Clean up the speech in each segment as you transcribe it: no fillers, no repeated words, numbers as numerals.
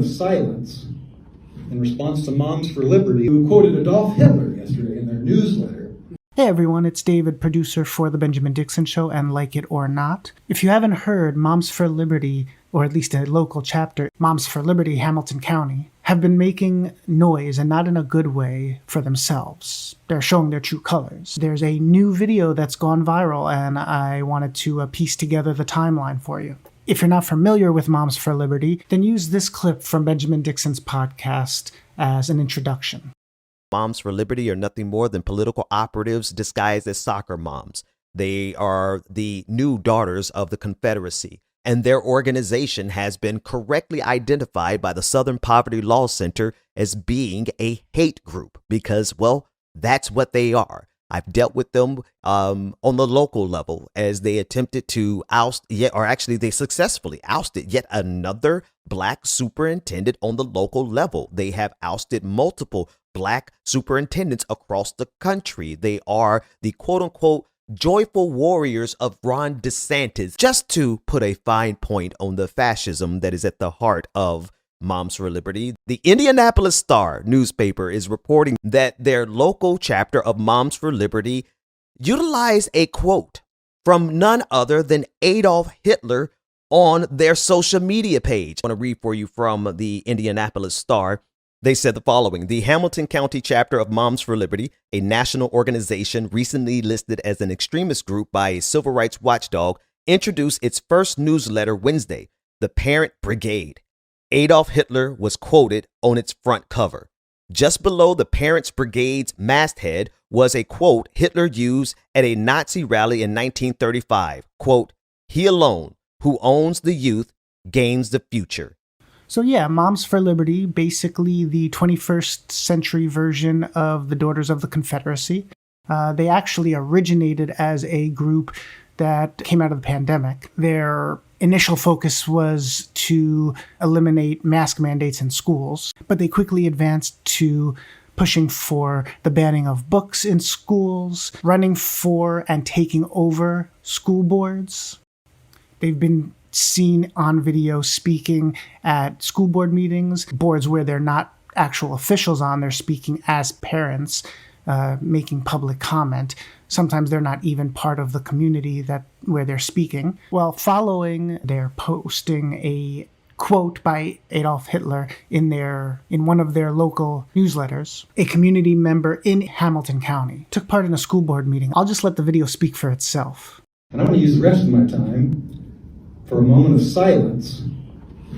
of silence in response to Moms for Liberty, who quoted Adolf Hitler yesterday in their newsletter. Hey everyone, it's David, producer for The Benjamin Dixon Show and Like It or Not. If you haven't heard, Moms for Liberty, or at least a local chapter, Moms for Liberty, Hamilton County, have been making noise, and not in a good way, for themselves. They're showing their true colors. There's a new video that's gone viral, and I wanted to piece together the timeline for you. If you're not familiar with Moms for Liberty, then use this clip from Benjamin Dixon's podcast as an introduction. Moms for Liberty are nothing more than political operatives disguised as soccer moms. They are the new daughters of the Confederacy, and their organization has been correctly identified by the Southern Poverty Law Center as being a hate group because, well, that's what they are. I've dealt with them on the local level as they attempted to they successfully ousted yet another black superintendent on the local level. They have ousted multiple black superintendents across the country. They are the quote unquote joyful warriors of Ron DeSantis, just to put a fine point on the fascism that is at the heart of Moms for Liberty. The Indianapolis Star newspaper is reporting that their local chapter of Moms for Liberty utilized a quote from none other than Adolf Hitler on their social media page. I want to read for you from the Indianapolis Star. They said the following: the Hamilton County chapter of Moms for Liberty, a national organization recently listed as an extremist group by a civil rights watchdog, introduced its first newsletter Wednesday, The Parent Brigade. Adolf Hitler was quoted on its front cover. Just below the Parents Brigade's masthead was a quote Hitler used at a Nazi rally in 1935. Quote, "He alone who owns the youth gains the future." So yeah, Moms for Liberty, basically the 21st century version of the Daughters of the Confederacy. They actually originated as a group that came out of the pandemic. Their initial focus was to eliminate mask mandates in schools, but they quickly advanced to pushing for the banning of books in schools, running for and taking over school boards. They've been seen on video speaking at school board meetings, boards where they're not actual officials on, they're speaking as parents, making public comment. Sometimes they're not even part of the community where they're speaking. Well, following their posting a quote by Adolf Hitler in one of their local newsletters, a community member in Hamilton County took part in a school board meeting. I'll just let the video speak for itself. And I'm going to use the rest of my time for a moment of silence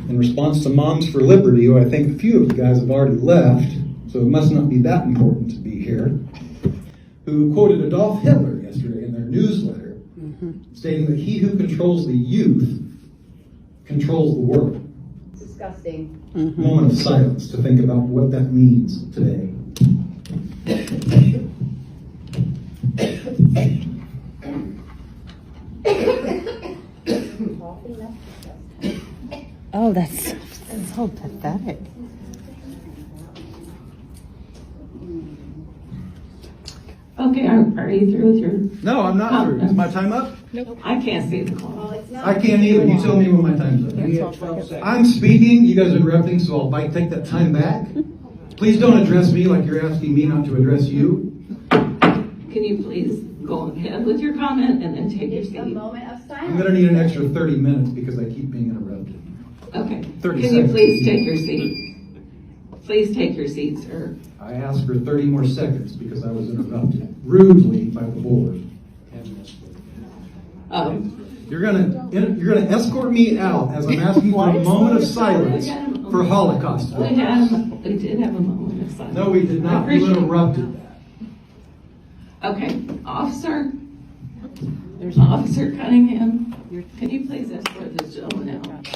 in response to Moms for Liberty, who I think a few of the guys have already left, so it must not be that important to be here, who quoted Adolf Hitler yesterday in their newsletter, stating that he who controls the youth controls the world. Disgusting. Moment of silence to think about what that means today. Oh, that's so pathetic. Okay, are you through with your... No, I'm not through. Is my time up? Nope. I can't see the clock. I can't either. You tell me when my time's up. I'm speaking, you guys are interrupting, so I'll take that time back. Please don't address me like you're asking me not to address you. Can you please go ahead with your comment and then take your seat? A moment of silence. I'm going to need an extra 30 minutes because I keep being interrupted. Okay. 30 Can seconds. you please take your seat? Please take your seat, sir. I asked for 30 more seconds because I was interrupted rudely by the board. You're gonna escort me out as I'm asking for a moment of silence for Holocaust. We did have a moment of silence. No, we did not. You interrupted that. Okay, Officer Cunningham, can you please escort this gentleman out?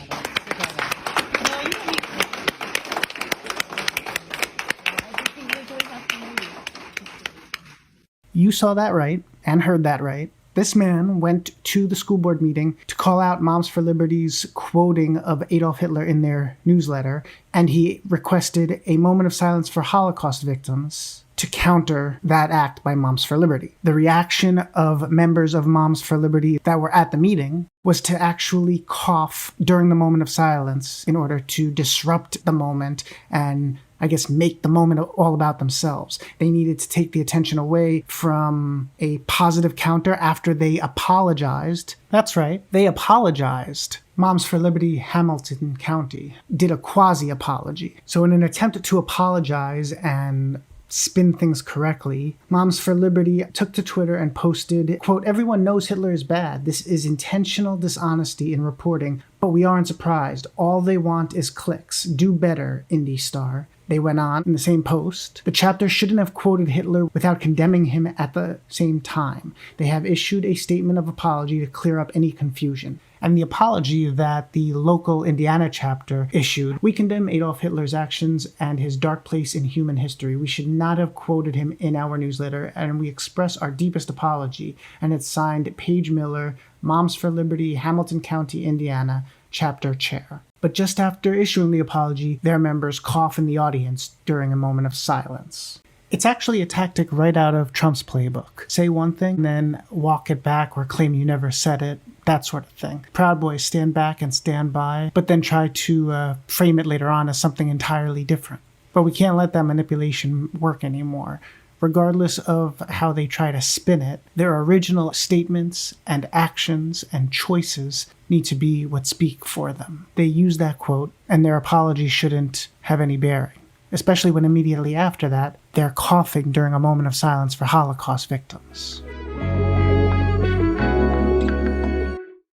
You saw that right and heard that right. This man went to the school board meeting to call out Moms for Liberty's quoting of Adolf Hitler in their newsletter, and he requested a moment of silence for Holocaust victims to counter that act by Moms for Liberty. The reaction of members of Moms for Liberty that were at the meeting was to actually cough during the moment of silence in order to disrupt the moment and, I guess, make the moment all about themselves. They needed to take the attention away from a positive counter after they apologized. That's right, they apologized. Moms for Liberty Hamilton County did a quasi-apology. So in an attempt to apologize and spin things correctly, Moms for Liberty took to Twitter and posted, quote, "Everyone knows Hitler is bad. This is intentional dishonesty in reporting, but we aren't surprised. All they want is clicks. Do better, Indie Star." They went on in the same post, "The chapter shouldn't have quoted Hitler without condemning him at the same time. They have issued a statement of apology to clear up any confusion." And the apology that the local Indiana chapter issued: "We condemn Adolf Hitler's actions and his dark place in human history. We should not have quoted him in our newsletter, and we express our deepest apology." And it's signed Paige Miller, Moms for Liberty, Hamilton County, Indiana, chapter chair. But just after issuing the apology, their members cough in the audience during a moment of silence. It's actually a tactic right out of Trump's playbook. Say one thing, then walk it back or claim you never said it, that sort of thing. Proud Boys stand back and stand by, but then try to frame it later on as something entirely different. But we can't let that manipulation work anymore. Regardless of how they try to spin it, their original statements and actions and choices need to be what speak for them. They use that quote, and their apology shouldn't have any bearing, especially when immediately after that, they're coughing during a moment of silence for Holocaust victims.